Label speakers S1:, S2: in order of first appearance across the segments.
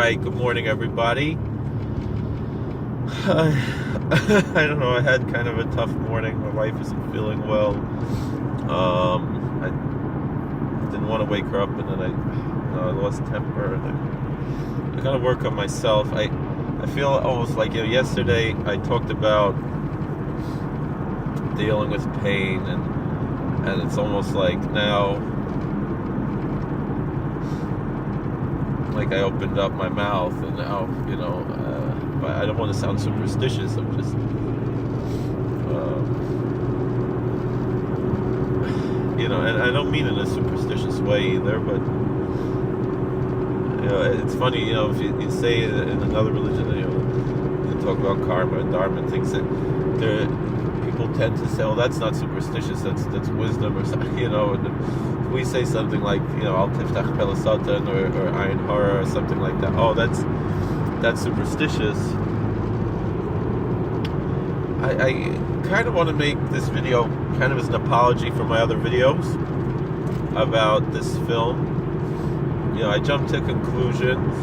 S1: right, good morning, everybody. I don't know, I had kind of a tough morning. My wife isn't feeling well. I didn't want to wake her up, and then I lost temper, and I got to work on myself. I feel almost like, yesterday I talked about dealing with pain, and it's almost like now, like I opened up my mouth, and now, I don't want to sound superstitious. I'm just, and I don't mean in a superstitious way either, but, it's funny, if you say in another religion, they talk about karma and dharma and things, that people tend to say, oh, that's not superstitious, that's wisdom, or something, and if we say something like, al tiftach pelasatan, or ayin hara, or something like that, oh, that's superstitious. I kind of want to make this video kind of as an apology for my other videos about this film. I jumped to conclusions,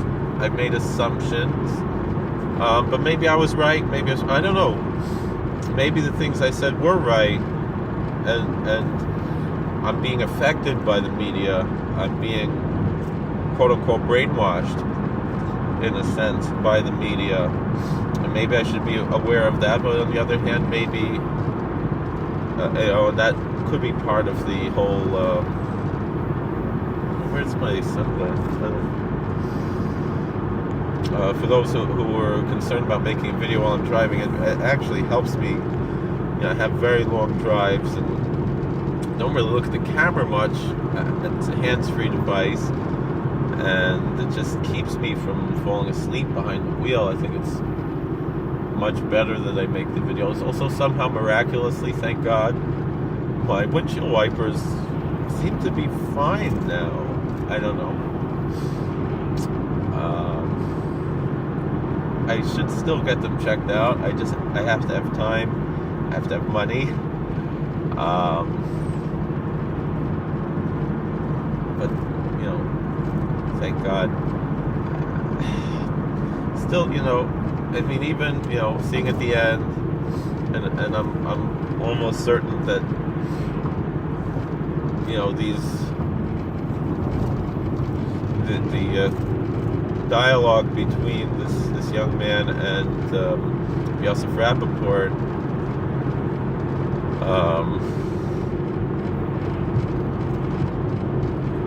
S1: I made assumptions, but maybe I was right, I don't know. Maybe the things I said were right, and I'm being affected by the media. I'm being, quote-unquote, brainwashed, in a sense, by the media. And maybe I should be aware of that, but on the other hand, maybe, that could be part of the whole, where's my sunglasses? For those who are concerned about making a video while I'm driving, it actually helps me. I have very long drives and don't really look at the camera much. It's a hands-free device, and it just keeps me from falling asleep behind the wheel. I think it's much better that I make the videos. Also, somehow miraculously, thank God, my windshield wipers seem to be fine now. I don't know. I should still get them checked out. I have to have time. I have to have money. But, thank God. Still, I mean, even, seeing at the end, and I'm almost certain that, the dialogue between this young man and Yosef Rappaport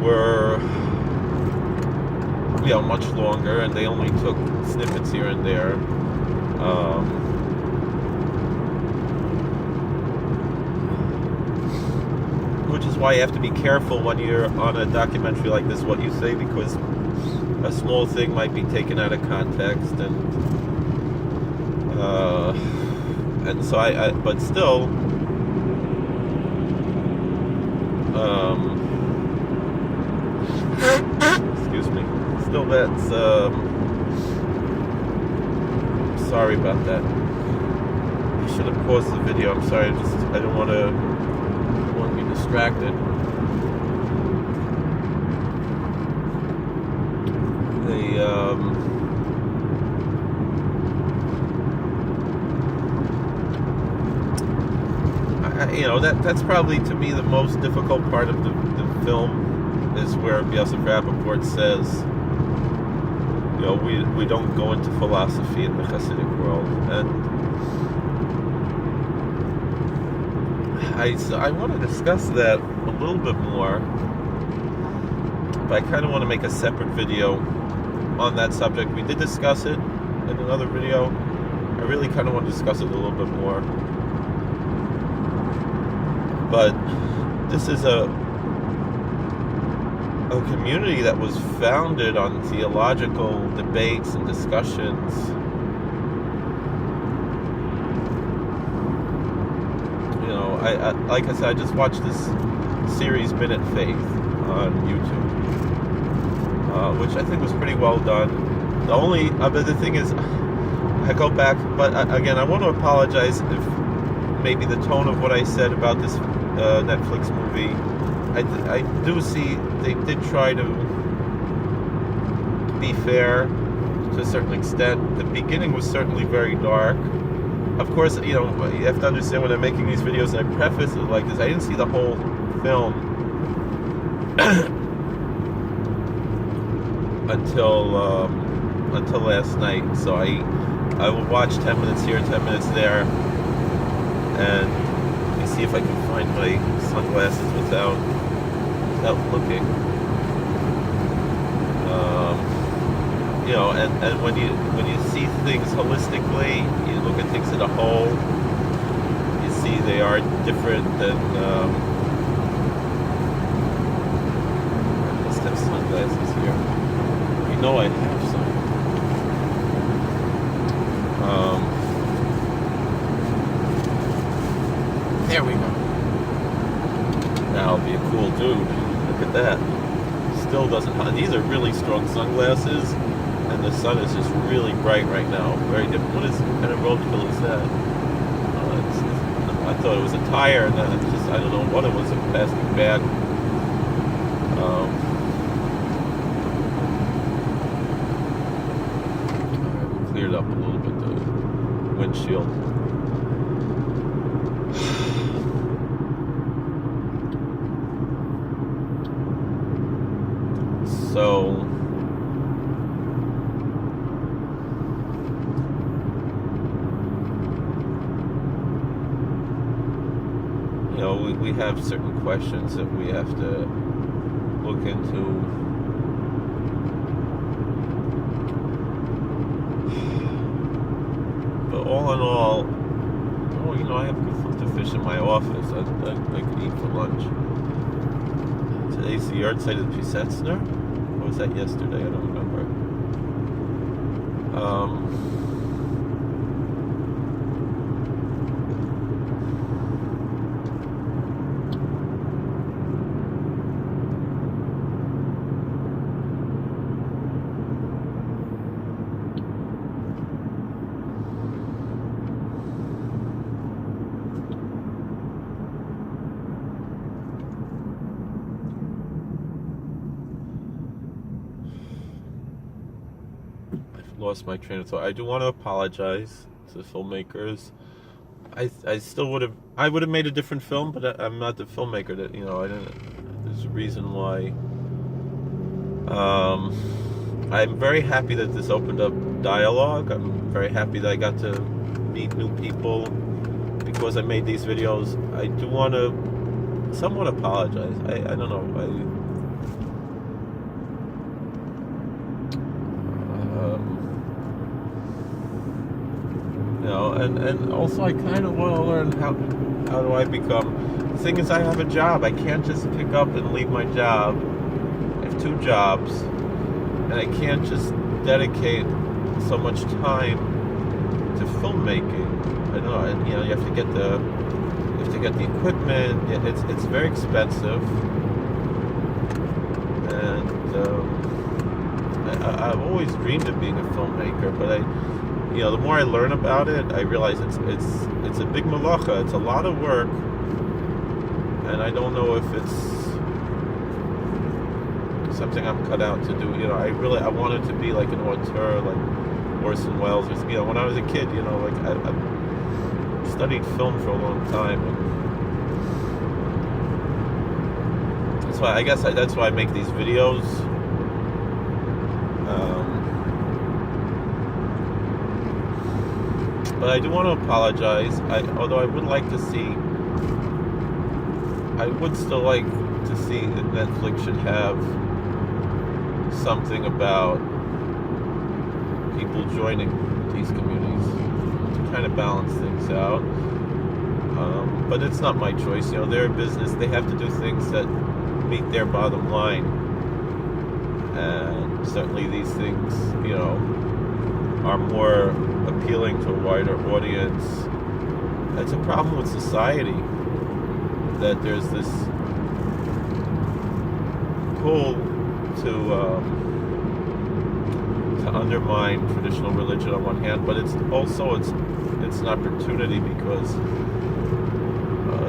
S1: were much longer, and they only took snippets here and there. Which is why you have to be careful when you're on a documentary like this, what you say, because a small thing might be taken out of context, and so but still, excuse me. Still, that's sorry about that. I should have paused the video. I'm sorry. I don't want to be distracted. That's probably, to me, the most difficult part of the film, is where Yosef Rappaport says, we don't go into philosophy in the Hasidic world, and I want to discuss that a little bit more, but I kind of want to make a separate video on that subject. We did discuss it in another video. I really kind of want to discuss it a little bit more. But this is a community that was founded on theological debates and discussions. I like I said, I just watched this series Minute Faith on YouTube, which I think was pretty well done. The only other thing is, I go back, but again, I want to apologize if maybe the tone of what I said about this Netflix movie, I do see they did try to be fair to a certain extent. The beginning was certainly very dark. Of course, you have to understand when I'm making these videos, and I preface it like this, I didn't see the whole film until last night. So I will watch 10 minutes here, 10 minutes there, and let me see if I can find my sunglasses without looking. And when you see things holistically, you look at things as a whole, you see they are different than I must have sunglasses here. You know I have some. There we go. Now I'll be a cool dude. Look at that. Still doesn't. These are really strong sunglasses, and the sun is just really bright right now. Very different. What kind of roadkill is that? I thought it was a tire, and then it's just, I don't know what it was, a plastic bag. We cleared up a little bit the windshield. So, we have certain questions that we have to look into. But all in all, I have good fish in my office. I could eat for lunch. Today's the yard site of Pisetzner. Or was that yesterday? I don't remember. Lost my train of thought. I do want to apologize to the filmmakers. I would have made a different film, but I'm not the filmmaker that, I didn't. There's a reason why. I'm very happy that this opened up dialogue. I'm very happy that I got to meet new people because I made these videos. I do want to somewhat apologize. I don't know. And also I kind of want to learn how do I become. The thing is, I have a job. I can't just pick up and leave my job. I have 2 jobs, and I can't just dedicate so much time to filmmaking. I don't know. You have to get the equipment. It's very expensive, and I've always dreamed of being a filmmaker, but the more I learn about it, I realize it's a big malacha. It's a lot of work, and I don't know if it's something I'm cut out to do. I wanted to be like an auteur, like Orson Welles, or when I was a kid. I studied film for a long time, and that's why that's why I make these videos. But I do want to apologize. Although I would like to see, I would still like to see that Netflix should have something about people joining these communities to kind of balance things out. But it's not my choice. They're a business. They have to do things that meet their bottom line. And certainly these things, are more appealing to a wider audience. It's a problem with society that there's this pull to undermine traditional religion on one hand, but it's also it's an opportunity because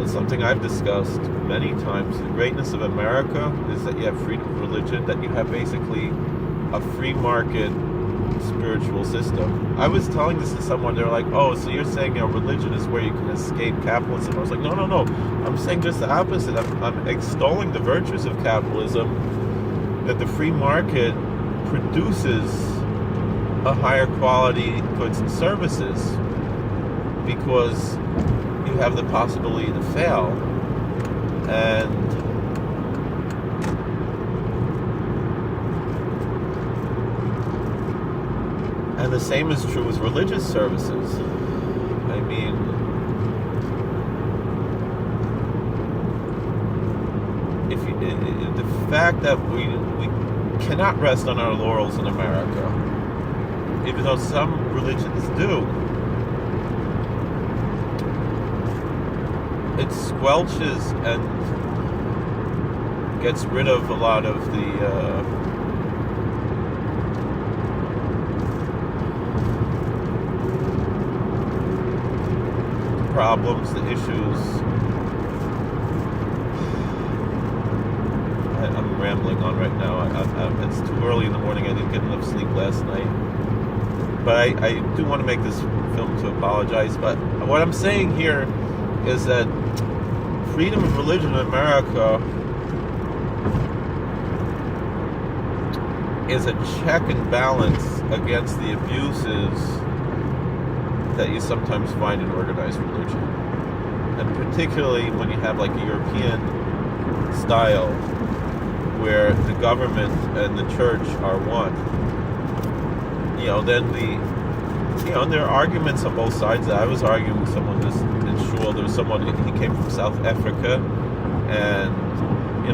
S1: something I've discussed many times. The greatness of America is that you have freedom of religion, that you have basically a free market spiritual system. I was telling this to someone, they're like, oh, so you're saying religion is where you can escape capitalism. I was like, no. I'm saying just the opposite. I'm extolling the virtues of capitalism, that the free market produces a higher quality goods and services because you have the possibility to fail. And the same is true with religious services. I mean, the fact that we cannot rest on our laurels in America, even though some religions do, it squelches and gets rid of a lot of the problems, the issues. I'm rambling on right now. It's too early in the morning. I didn't get enough sleep last night. But I do want to make this film to apologize. But what I'm saying here is that freedom of religion in America is a check and balance against the abuses that you sometimes find in organized religion. And particularly when you have like a European style where the government and the church are one. Then and there are arguments on both sides. I was arguing with someone just in shul. There was someone, he came from South Africa, and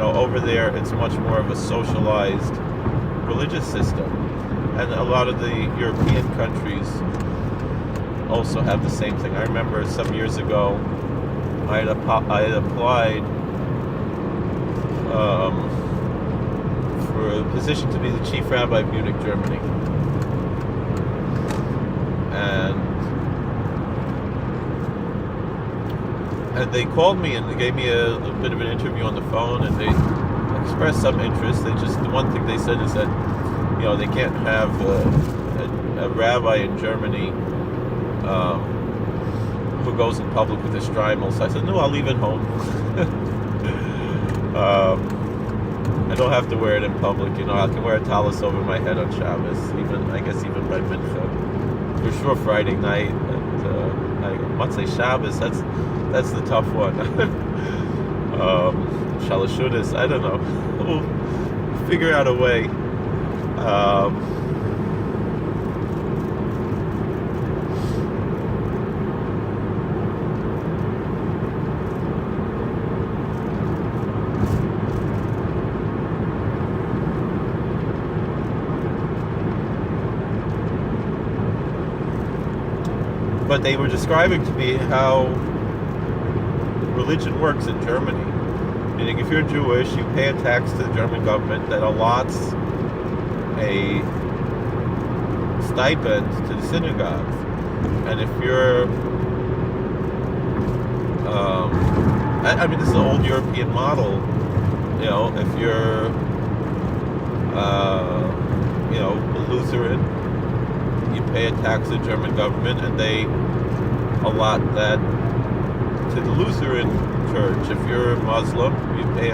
S1: over there it's much more of a socialized religious system. And a lot of the European countries also have the same thing. I remember some years ago I had applied for a position to be the chief rabbi of Munich, Germany. And they called me and they gave me a bit of an interview on the phone, and they expressed some interest. The one thing they said is that they can't have a rabbi in Germany who goes in public with a shtreimel. So I said, no, I'll leave it home. I don't have to wear it in public. I can wear a tallis over my head on Shabbos, even by Mincha. For sure, Friday night and Motzei Shabbos. That's the tough one. Shalashudas, I don't know. We'll figure out a way. But they were describing to me how religion works in Germany. Meaning, if you're Jewish, you pay a tax to the German government that allots a stipend to the synagogues. And if you're, this is an old European model. If you're, a Lutheran, you pay a tax to the German government, and they allot that to the Lutheran church. If you're a Muslim, you pay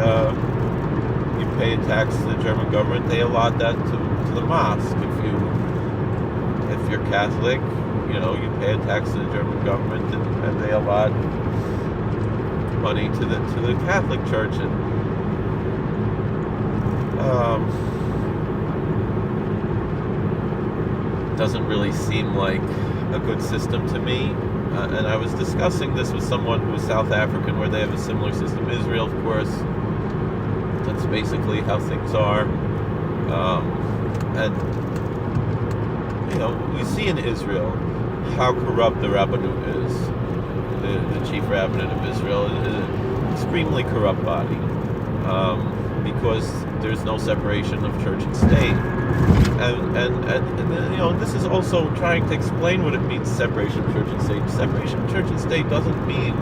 S1: a tax to the German government. They allot that to the mosque. If you're Catholic, you pay a tax to the German government, and they allot money to the Catholic church. And doesn't really seem like a good system to me. And I was discussing this with someone who is South African, where they have a similar system. Israel, of course, that's basically how things are. And we see in Israel how corrupt the rabbinut is. The chief rabbinate of Israel is an extremely corrupt body, because there's no separation of church and state. And this is also trying to explain what it means, separation of church and state. Separation of church and state doesn't mean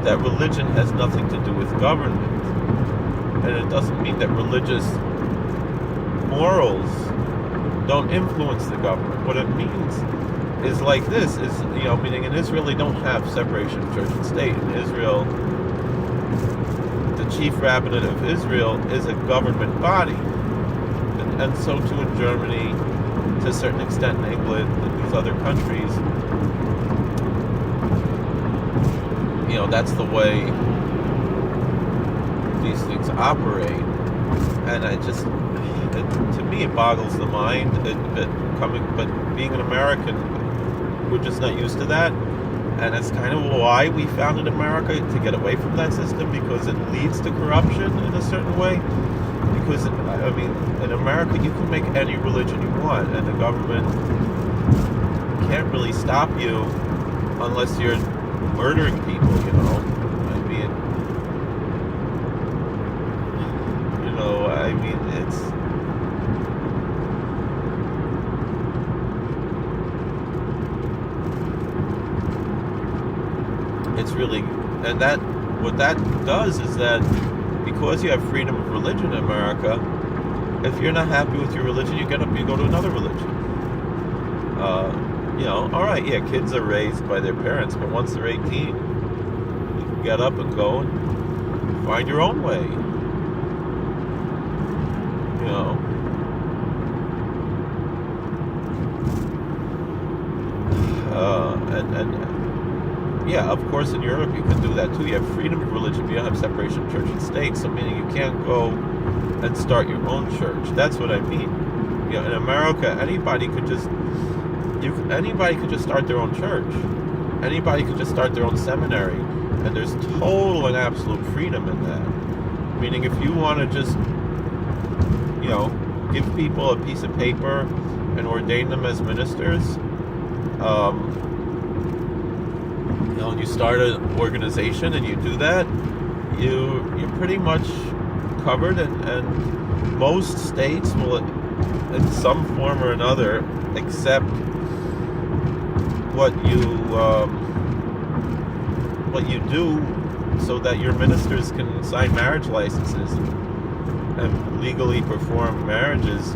S1: that religion has nothing to do with government. And it doesn't mean that religious morals don't influence the government. What it means is like this, is, meaning in Israel they don't have separation of church and state. In Israel, the chief rabbinate of Israel is a government body. And so too in Germany, to a certain extent in England, and these other countries. That's the way these things operate. And to me, it boggles the mind. But being an American, we're just not used to that. And that's kind of why we founded America, to get away from that system, because it leads to corruption in a certain way. Because, in America, you can make any religion you want, and the government can't really stop you unless you're murdering people, it's really, and what that does is that, because you have freedom of religion in America, if you're not happy with your religion, you get up, you go to another religion. All right, yeah, kids are raised by their parents, but once they're 18, you can get up and go and find your own way. Yeah, of course, in Europe you can do that too. You have freedom of religion, but you don't have separation of church and state. So, meaning you can't go and start your own church. That's what I mean. In America, anybody could just start their own church. Anybody could just start their own seminary, and there's total and absolute freedom in that. Meaning, if you want to just, give people a piece of paper and ordain them as ministers, and you start an organization and you do that, you're pretty much covered, and most states will, in some form or another, accept what you do, so that your ministers can sign marriage licenses and legally perform marriages.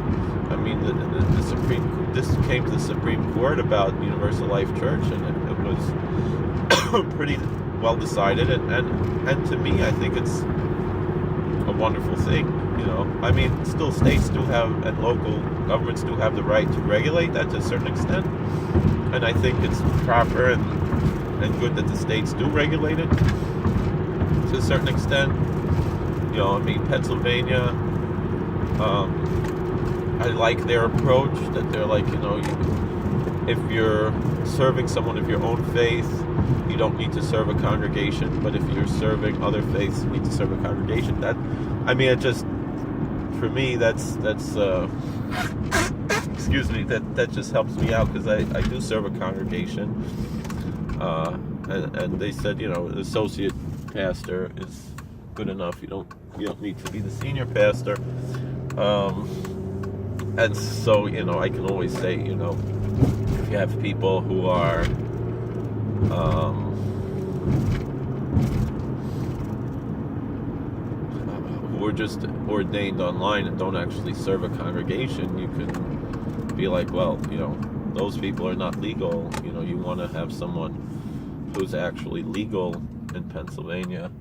S1: This came to the Supreme Court about Universal Life Church, and it was pretty well decided, and to me, I think it's a wonderful thing. Still states do have, and local governments do have the right to regulate that to a certain extent, and I think it's proper and good that the states do regulate it to a certain extent. Pennsylvania, I like their approach, that they're like, if you're serving someone of your own faith, you don't need to serve a congregation, but if you're serving other faiths, you need to serve a congregation. For me, that's excuse me, that just helps me out, because I do serve a congregation, and they said, the associate pastor is good enough. You don't need to be the senior pastor, and so I can always say, if you have people who are just ordained online and don't actually serve a congregation, you can be like, well, those people are not legal. You want to have someone who's actually legal in Pennsylvania.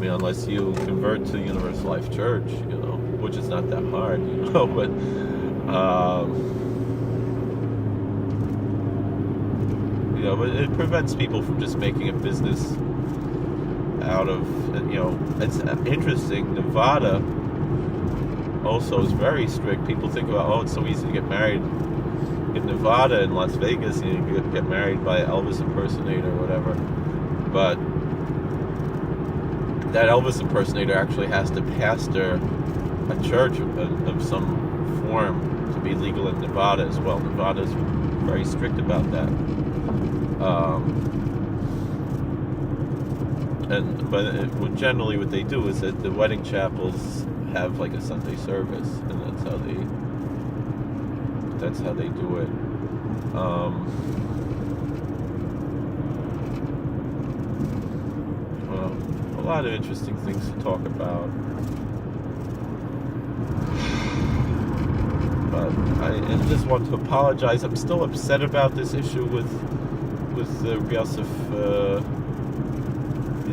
S1: Unless you convert to Universal Life Church, which is not that hard, but but it prevents people from just making a business out of, it's interesting. Nevada also is very strict. People think about, it's so easy to get married in Nevada and Las Vegas. You can get married by an Elvis impersonator or whatever, but that Elvis impersonator actually has to pastor a church of some form to be legal in Nevada as well. Nevada is very strict about that. Generally what they do is that the wedding chapels have like a Sunday service, and that's how they do it. A lot of interesting things to talk about. I just want to apologize. I'm still upset about this issue with Yosef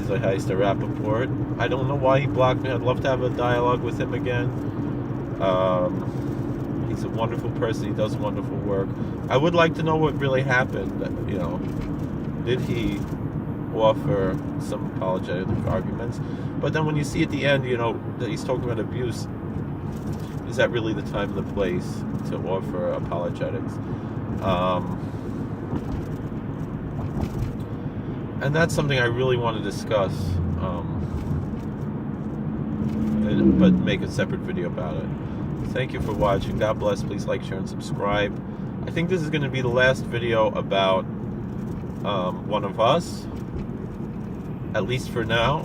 S1: Rappaport. I don't know why he blocked me. I'd love to have a dialogue with him again. He's a wonderful person. He does wonderful work. I would like to know what really happened. You know, did he offer some apologetic arguments? But then when you see at the end, you know, that he's talking about abuse, is that really the time and the place to offer apologetics? And that's something I really want to discuss, but make a separate video about it. Thank you for watching. God bless. Please like, share, and subscribe. I think this is going to be the last video about one of us, at least for now.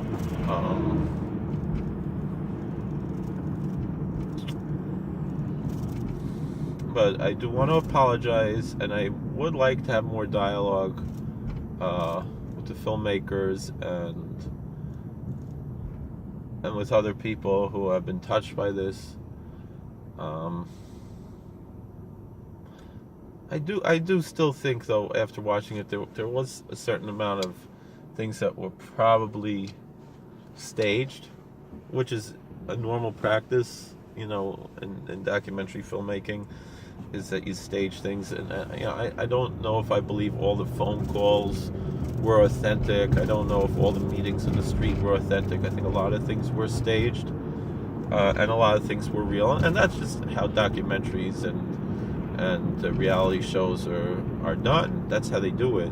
S1: But I do want to apologize, and I would like to have more dialogue with the filmmakers and with other people who have been touched by this. I do still think, though, after watching it, there was a certain amount of things that were probably staged, which is a normal practice, you know, in documentary filmmaking, is that you stage things. And you know, I don't know if I believe all the phone calls were authentic. I don't know if all the meetings in the street were authentic. I think a lot of things were staged, and a lot of things were real. And that's just how documentaries and reality shows are done. That's how they do it.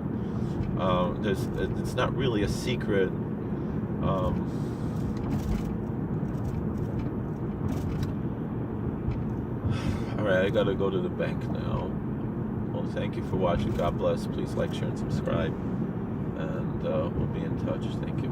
S1: It's not really a secret. Alright, I gotta go to the bank now. Well, thank you for watching. God bless. Please like, share, and subscribe. And we'll be in touch. Thank you.